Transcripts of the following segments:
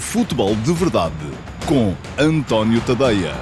Futebol de Verdade com António Tadeia.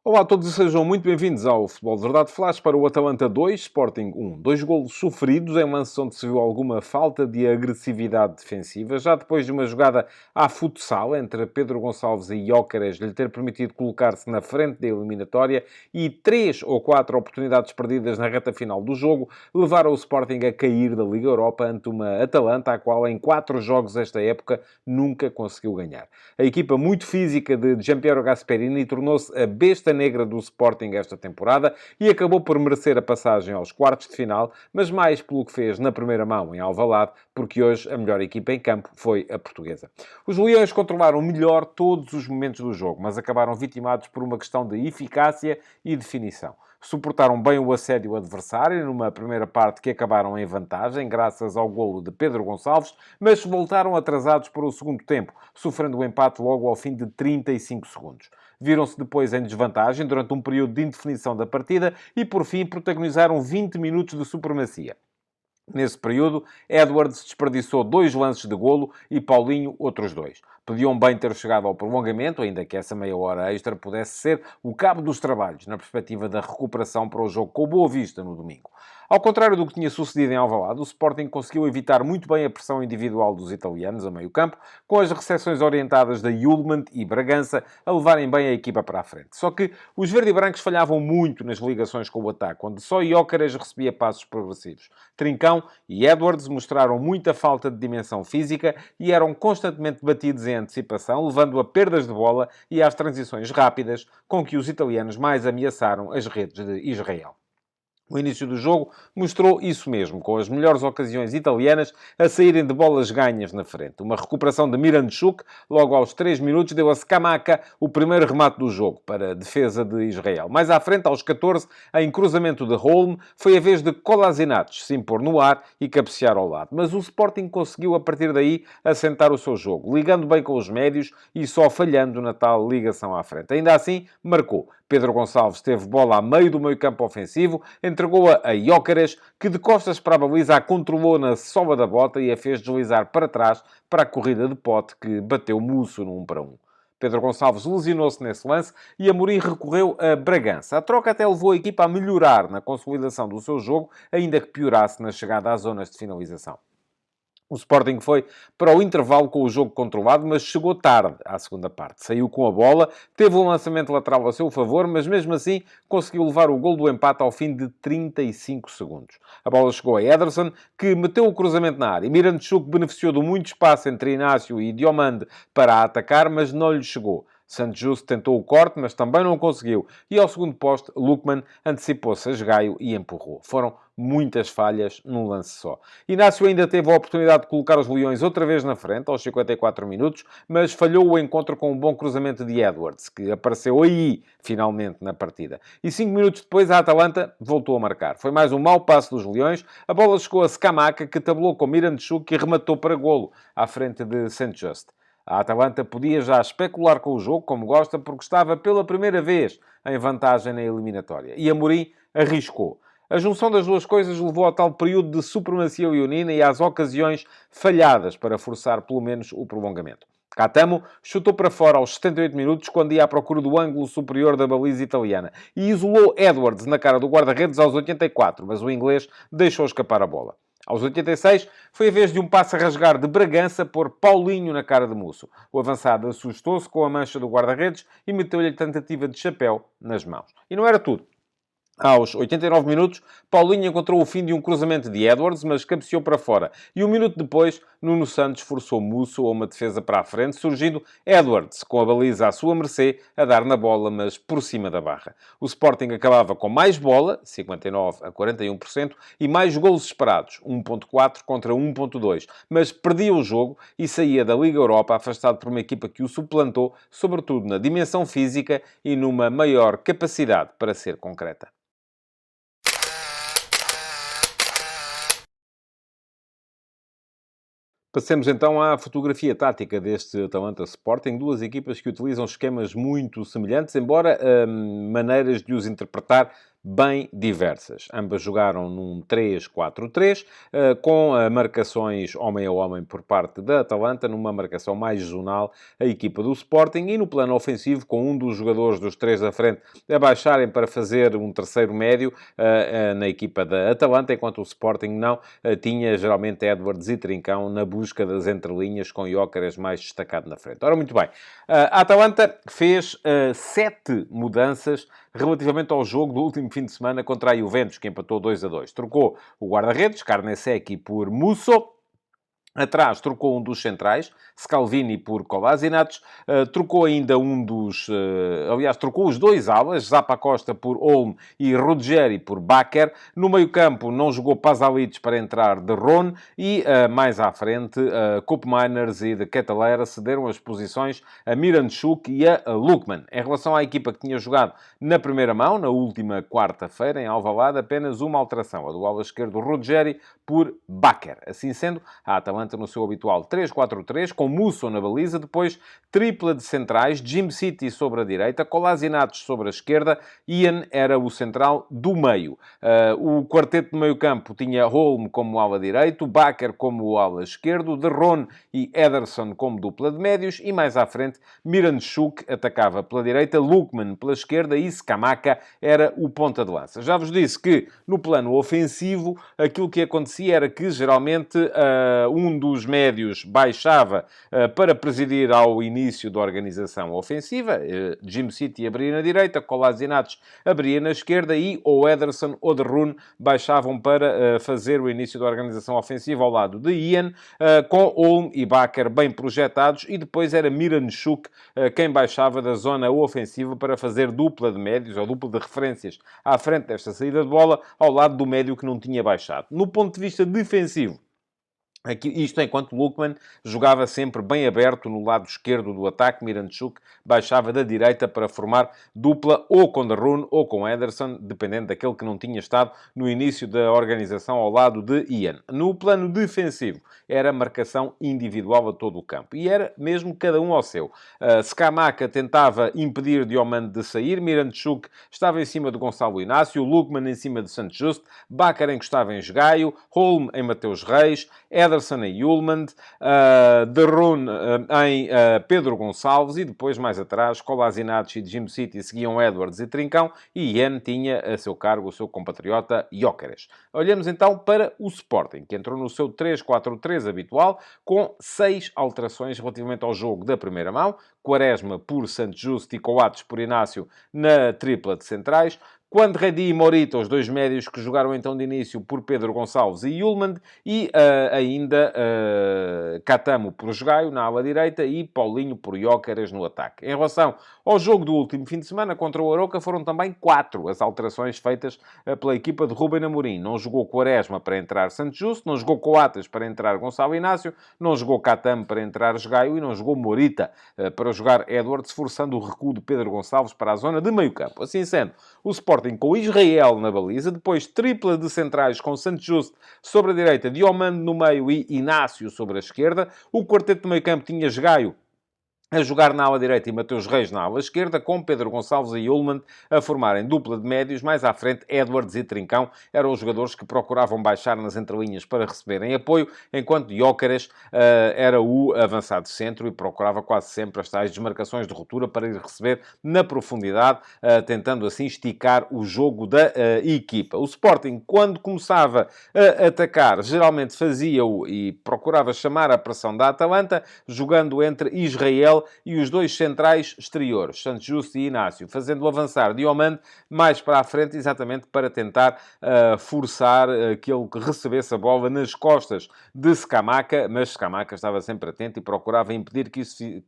Olá a todos e sejam muito bem-vindos ao Futebol de Verdade Flash para o Atalanta 2, Sporting 1. 2 golos sofridos em lances onde se viu alguma falta de agressividade defensiva, já depois de uma jogada à futsal entre Pedro Gonçalves e Gyökeres lhe ter permitido colocar-se na frente da eliminatória e 3 ou 4 oportunidades perdidas na reta final do jogo levaram o Sporting a cair da Liga Europa ante uma Atalanta a qual em 4 jogos esta época nunca conseguiu ganhar. A equipa muito física de Gianpiero Gasperini tornou-se a besta negra do Sporting esta temporada e acabou por merecer a passagem aos quartos de final, mas mais pelo que fez na primeira mão em Alvalade, porque hoje a melhor equipa em campo foi a portuguesa. Os Leões controlaram melhor todos os momentos do jogo, mas acabaram vitimados por uma questão de eficácia e definição. Suportaram bem o assédio adversário numa primeira parte que acabaram em vantagem, graças ao golo de Pedro Gonçalves, mas voltaram atrasados para o segundo tempo, sofrendo o empate logo ao fim de 35 segundos. Viram-se depois em desvantagem durante um período de indefinição da partida e, por fim, protagonizaram 20 minutos de supremacia. Nesse período, Edwards desperdiçou 2 lances de golo e Paulinho outros 2. Podiam bem ter chegado ao prolongamento, ainda que essa meia hora extra pudesse ser o cabo dos trabalhos, na perspectiva da recuperação para o jogo com o Boa Vista no domingo. Ao contrário do que tinha sucedido em Alvalade, o Sporting conseguiu evitar muito bem a pressão individual dos italianos a meio campo, com as recepções orientadas da Hjulmand e Bragança a levarem bem a equipa para a frente. Só que os verde-brancos falhavam muito nas ligações com o ataque, onde só Gyökeres recebia passos progressivos. Trincão e Edwards mostraram muita falta de dimensão física e eram constantemente batidos em antecipação, levando a perdas de bola e às transições rápidas com que os italianos mais ameaçaram as redes de Israel. O início do jogo mostrou isso mesmo, com as melhores ocasiões italianas a saírem de bolas ganhas na frente. Uma recuperação de Miranchuk, logo aos 3 minutos, deu a Scamacca o primeiro remate do jogo, para a defesa de Israel. Mais à frente, aos 14, em cruzamento de Holm, foi a vez de Kolasinac se impor no ar e cabecear ao lado. Mas o Sporting conseguiu, a partir daí, assentar o seu jogo, ligando bem com os médios e só falhando na tal ligação à frente. Ainda assim, marcou. Pedro Gonçalves teve bola a meio do meio-campo ofensivo, entregou-a a Gyökeres, que de costas para a baliza a controlou na sola da bota e a fez deslizar para trás para a corrida de pote que bateu Musso no 1-1. Pedro Gonçalves lesionou-se nesse lance e Amorim recorreu a Bragança. A troca até levou a equipa a melhorar na consolidação do seu jogo, ainda que piorasse na chegada às zonas de finalização. O Sporting foi para o intervalo com o jogo controlado, mas chegou tarde à segunda parte. Saiu com a bola, teve um lançamento lateral a seu favor, mas mesmo assim conseguiu levar o gol do empate ao fim de 35 segundos. A bola chegou a Ederson, que meteu o cruzamento na área. Miranchuk beneficiou de muito espaço entre Inácio e Diomande para atacar, mas não lhe chegou. Santos Justo tentou o corte, mas também não o conseguiu. E ao segundo poste, Lukman antecipou-se a esgaio e empurrou. Foram muitas falhas num lance só. Inácio ainda teve a oportunidade de colocar os Leões outra vez na frente, aos 54 minutos, mas falhou o encontro com um bom cruzamento de Edwards, que apareceu aí, finalmente, na partida. E 5 minutos depois, a Atalanta voltou a marcar. Foi mais um mau passo dos Leões. A bola chegou a Scamacca, que tabulou com Miranchuk e rematou para golo, à frente de Santos Justo. A Atalanta podia já especular com o jogo, como gosta, porque estava pela primeira vez em vantagem na eliminatória. E Amorim arriscou. A junção das duas coisas levou ao tal período de supremacia leonina e às ocasiões falhadas para forçar pelo menos o prolongamento. Catamo chutou para fora aos 78 minutos quando ia à procura do ângulo superior da baliza italiana e isolou Edwards na cara do guarda-redes aos 84, mas o inglês deixou escapar a bola. Aos 86, foi a vez de um passe a rasgar de Bragança pôr Paulinho na cara de Musso. O avançado assustou-se com a mancha do guarda-redes e meteu-lhe a tentativa de chapéu nas mãos. E não era tudo. Aos 89 minutos, Paulinho encontrou o fim de um cruzamento de Edwards, mas cabeceou para fora. E um minuto depois, Nuno Santos forçou Musso a uma defesa para a frente, surgindo Edwards, com a baliza à sua mercê, a dar na bola, mas por cima da barra. O Sporting acabava com mais bola, 59% a 41%, e mais golos esperados, 1.4 contra 1.2. Mas perdia o jogo e saía da Liga Europa afastado por uma equipa que o suplantou, sobretudo na dimensão física e numa maior capacidade para ser concreta. Passemos então à fotografia tática deste Atalanta Sporting. Duas equipas que utilizam esquemas muito semelhantes, embora maneiras de os interpretar bem diversas. Ambas jogaram num 3-4-3, com marcações homem a homem por parte da Atalanta, numa marcação mais zonal a equipa do Sporting, e no plano ofensivo, com um dos jogadores dos três da frente a baixarem para fazer um terceiro médio na equipa da Atalanta, enquanto o Sporting não tinha geralmente Edwards e Trincão na busca das entrelinhas, com Gyökeres mais destacado na frente. Ora, muito bem. A Atalanta fez 7 mudanças relativamente ao jogo do último fim de semana contra a Juventus, que empatou 2-2. Trocou o guarda-redes, Carnesecchi, por Musso. Atrás trocou um dos centrais, Scalvini por Kolasinac, trocou ainda um dos... aliás, trocou os dois alas, Zappa Costa por Olmo e Ruggeri por Bakker. No meio-campo não jogou Pasalic para entrar de Ron e, mais à frente, Koopmeiners e de Ketelaere cederam as posições a Miranchuk e a Lookman. Em relação à equipa que tinha jogado na primeira mão, na última quarta-feira, em Alvalade, apenas uma alteração, a do ala esquerdo Ruggeri por Bakker. Assim sendo, a Atalanta no seu habitual 3-4-3, com Musso na baliza, depois tripla de centrais, Jim City sobre a direita, Kolasinac sobre a esquerda, Ian era o central do meio. O quarteto de meio campo tinha Holm como ala direito, Bakker como ala esquerdo, De Roon e Ederson como dupla de médios, e mais à frente Miranchuk atacava pela direita, Lookman pela esquerda e Scamacca era o ponta de lança. Já vos disse que no plano ofensivo aquilo que acontecia era que geralmente um dos médios baixava para presidir ao início da organização ofensiva. Jim City abria na direita, Kolasinac abria na esquerda e ou Ederson ou De Roon baixavam para fazer o início da organização ofensiva ao lado de Ian, com Olm e Bakker bem projetados, e depois era Miranchuk quem baixava da zona ofensiva para fazer dupla de médios ou dupla de referências à frente desta saída de bola, ao lado do médio que não tinha baixado. No ponto de vista defensivo, aqui, isto enquanto Lookman jogava sempre bem aberto no lado esquerdo do ataque, Miranchuk baixava da direita para formar dupla ou com De Roon ou com Ederson, dependendo daquele que não tinha estado no início da organização ao lado de Ian. No plano defensivo, era marcação individual a todo o campo. E era mesmo cada um ao seu. Scamacca tentava impedir Diomande de sair, Miranchuk estava em cima de Gonçalo Inácio, Lookman em cima de Santos Justo, Bakker encostava em Esgaio, Holm em Mateus Reis, Ederson em Hjulmand, De Roon em Pedro Gonçalves, e depois, mais atrás, Kolasinac e Jim City seguiam Edwards e Trincão, e Ian tinha a seu cargo o seu compatriota Gyökeres. Olhamos então para o Sporting, que entrou no seu 3-4-3 habitual, com 6 alterações relativamente ao jogo da primeira mão. Quaresma por Santos Justo e Coates por Inácio na tripla de centrais. Quandredi e Morita, os dois médios que jogaram então de início por Pedro Gonçalves e Hjulmand, e ainda Catamo por Esgaio na ala direita e Paulinho por Gyökeres no ataque. Em relação ao jogo do último fim de semana contra o Arouca, foram também 4 as alterações feitas pela equipa de Ruben Amorim. Não jogou Quaresma para entrar Santos Justo, não jogou Coates para entrar Gonçalo Inácio, não jogou Catamo para entrar Esgaio e não jogou Morita para jogar Edwards, forçando o recuo de Pedro Gonçalves para a zona de meio campo. Assim sendo, o Sporting com Israel na baliza, depois tripla de centrais com Santos Justo sobre a direita, Diomande no meio e Inácio sobre a esquerda. O quarteto de meio campo tinha Esgaio a jogar na ala direita e Mateus Reis na ala esquerda, com Pedro Gonçalves e Hjulmand a formarem dupla de médios. Mais à frente, Edwards e Trincão eram os jogadores que procuravam baixar nas entrelinhas para receberem apoio, enquanto Gyökeres era o avançado centro e procurava quase sempre as tais desmarcações de ruptura para ir receber na profundidade, tentando assim esticar o jogo da equipa. O Sporting, quando começava a atacar, geralmente fazia-o e procurava chamar a pressão da Atalanta, jogando entre Israel e os dois centrais exteriores, Santos Justo e Inácio, fazendo-o avançar Diomande mais para a frente, exatamente para tentar forçar que ele recebesse a bola nas costas de Scamacca, mas Scamacca estava sempre atento e procurava impedir que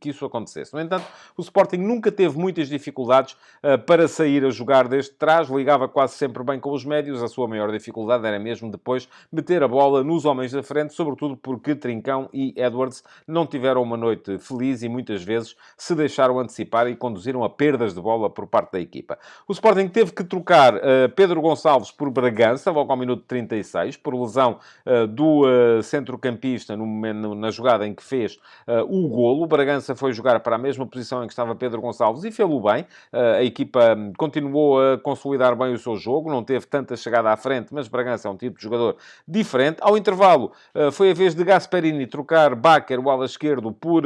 isso acontecesse. No entanto, o Sporting nunca teve muitas dificuldades para sair a jogar desde trás, ligava quase sempre bem com os médios, a sua maior dificuldade era mesmo depois meter a bola nos homens da frente, sobretudo porque Trincão e Edwards não tiveram uma noite feliz e muitas muitas vezes se deixaram antecipar e conduziram a perdas de bola por parte da equipa. O Sporting teve que trocar Pedro Gonçalves por Bragança, logo ao minuto 36, por lesão do centrocampista na jogada em que fez o golo. O Bragança foi jogar para a mesma posição em que estava Pedro Gonçalves e fez-o bem. A equipa continuou a consolidar bem o seu jogo, não teve tanta chegada à frente, mas Bragança é um tipo de jogador diferente. Ao intervalo, foi a vez de Gasperini trocar Bakker, o ala esquerdo, por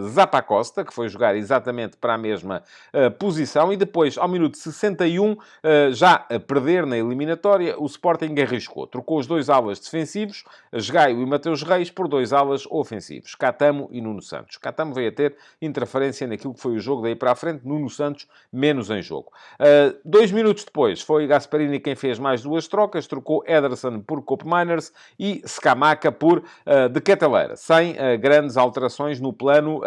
Zappacosta, que foi jogar exatamente para a mesma posição. E depois, ao minuto 61, já a perder na eliminatória, o Sporting arriscou. Trocou os dois alas defensivos, Gaio e Mateus Reis, por dois alas ofensivos, Catamo e Nuno Santos. Catamo veio a ter interferência naquilo que foi o jogo daí para a frente, Nuno Santos menos em jogo. 2 minutos depois, foi Gasperini quem fez mais duas trocas, trocou Ederson por Koopmeiners e Scamacca por De Ketelaere, sem grandes alterações no plano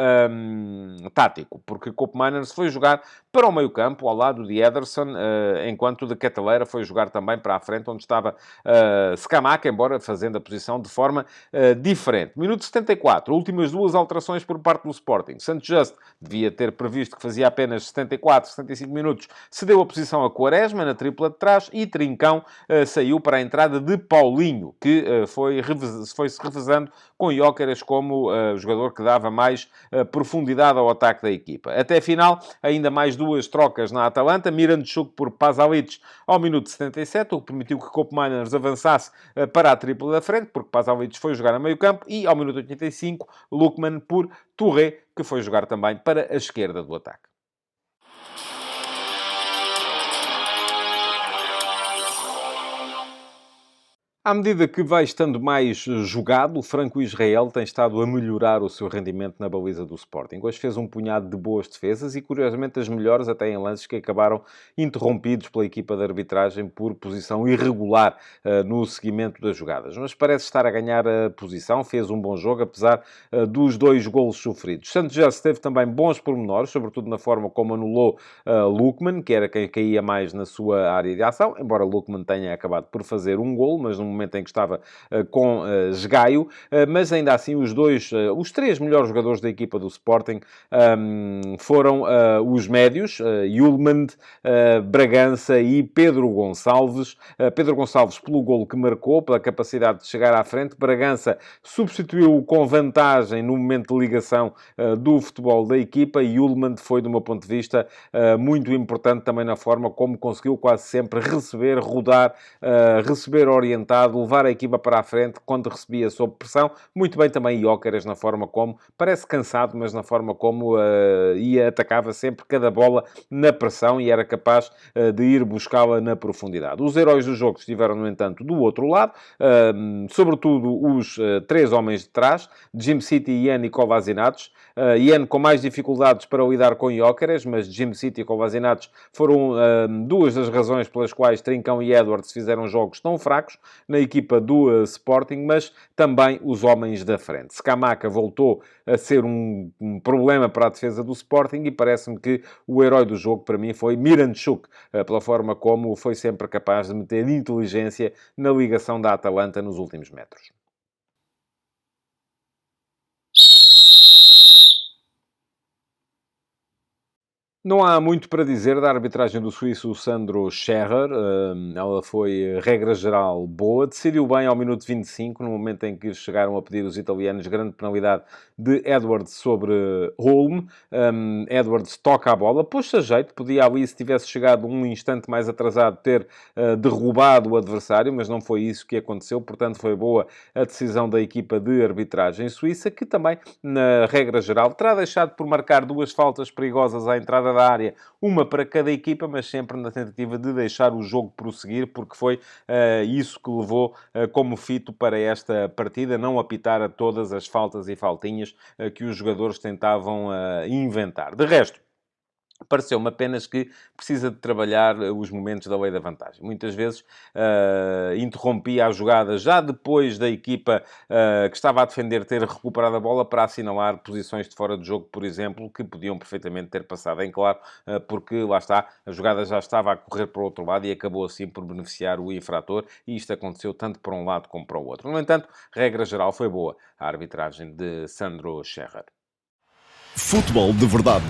tático, porque Koopmeiners foi jogar para o meio-campo, ao lado de Ederson, enquanto De Ketelaere foi jogar também para a frente, onde estava Scamacca, embora fazendo a posição de forma diferente. Minuto 74, últimas duas alterações por parte do Sporting. Santos Just devia ter previsto que fazia apenas 74, 75 minutos, cedeu a posição a Quaresma na tripla de trás e Trincão saiu para a entrada de Paulinho, que foi-se revezando com Gyökeres como jogador que dava mais profundidade ao ataque da equipa. Até final, ainda mais duas trocas na Atalanta, Miranchuk por Pasalic ao minuto 77, o que permitiu que Koopmeiners avançasse para a tripla da frente, porque Pasalic foi jogar a meio campo, e ao minuto 85, Lookman por Touré, que foi jogar também para a esquerda do ataque. À medida que vai estando mais jogado, o franco-israel tem estado a melhorar o seu rendimento na baliza do Sporting. Hoje fez um punhado de boas defesas e, curiosamente, as melhores até em lances que acabaram interrompidos pela equipa de arbitragem por posição irregular no seguimento das jogadas. Mas parece estar a ganhar a posição, fez um bom jogo, apesar dos dois golos sofridos. Santos Just teve também bons pormenores, sobretudo na forma como anulou Lookman, que era quem caía mais na sua área de ação, embora Lookman tenha acabado por fazer um golo, mas no momento em que estava com Gaio, mas ainda assim os três melhores jogadores da equipa do Sporting foram os médios, Hjulmand, Bragança e Pedro Gonçalves. Pedro Gonçalves pelo golo que marcou, pela capacidade de chegar à frente. Bragança substituiu com vantagem no momento de ligação do futebol da equipa e Hjulmand foi, do meu ponto de vista, muito importante também na forma como conseguiu quase sempre receber, rodar, receber orientado, levar a equipa para a frente quando recebia sob pressão. Muito bem também Gyökeres na forma como, parece cansado, mas na forma como atacava sempre cada bola na pressão e era capaz de ir buscá-la na profundidade. Os heróis do jogo estiveram, no entanto, do outro lado, sobretudo os três homens de trás, Jim City, Ian e Kolasinac. Ian com mais dificuldades para lidar com Gyökeres, mas Jim City e Kolasinac foram duas das razões pelas quais Trincão e Edwards fizeram jogos tão fracos na equipa do Sporting, mas também os homens da frente. Scamacca voltou a ser um problema para a defesa do Sporting e parece-me que o herói do jogo para mim foi Miranchuk, pela forma como foi sempre capaz de meter inteligência na ligação da Atalanta nos últimos metros. Não há muito para dizer da arbitragem do suíço Sandro Scherrer. Ela foi, regra geral, boa. Decidiu bem ao minuto 25, no momento em que chegaram a pedir os italianos grande penalidade de Edwards sobre Holm. Edwards toca a bola, pôs-se a jeito. Podia ali, se tivesse chegado um instante mais atrasado, ter derrubado o adversário, mas não foi isso que aconteceu. Portanto, foi boa a decisão da equipa de arbitragem suíça, que também, na regra geral, terá deixado por marcar duas faltas perigosas à entrada da área, uma para cada equipa, mas sempre na tentativa de deixar o jogo prosseguir, porque foi isso que levou como fito para esta partida, não apitar a todas as faltas e faltinhas que os jogadores tentavam inventar. De resto, pareceu-me apenas que precisa de trabalhar os momentos da lei da vantagem. Muitas vezes interrompia a jogada já depois da equipa que estava a defender ter recuperado a bola para assinalar posições de fora de jogo, por exemplo, que podiam perfeitamente ter passado em claro, porque, lá está, a jogada já estava a correr para o outro lado e acabou assim por beneficiar o infrator, e isto aconteceu tanto para um lado como para o outro. No entanto, regra geral foi boa a arbitragem de Sandro Scherrer. Futebol de Verdade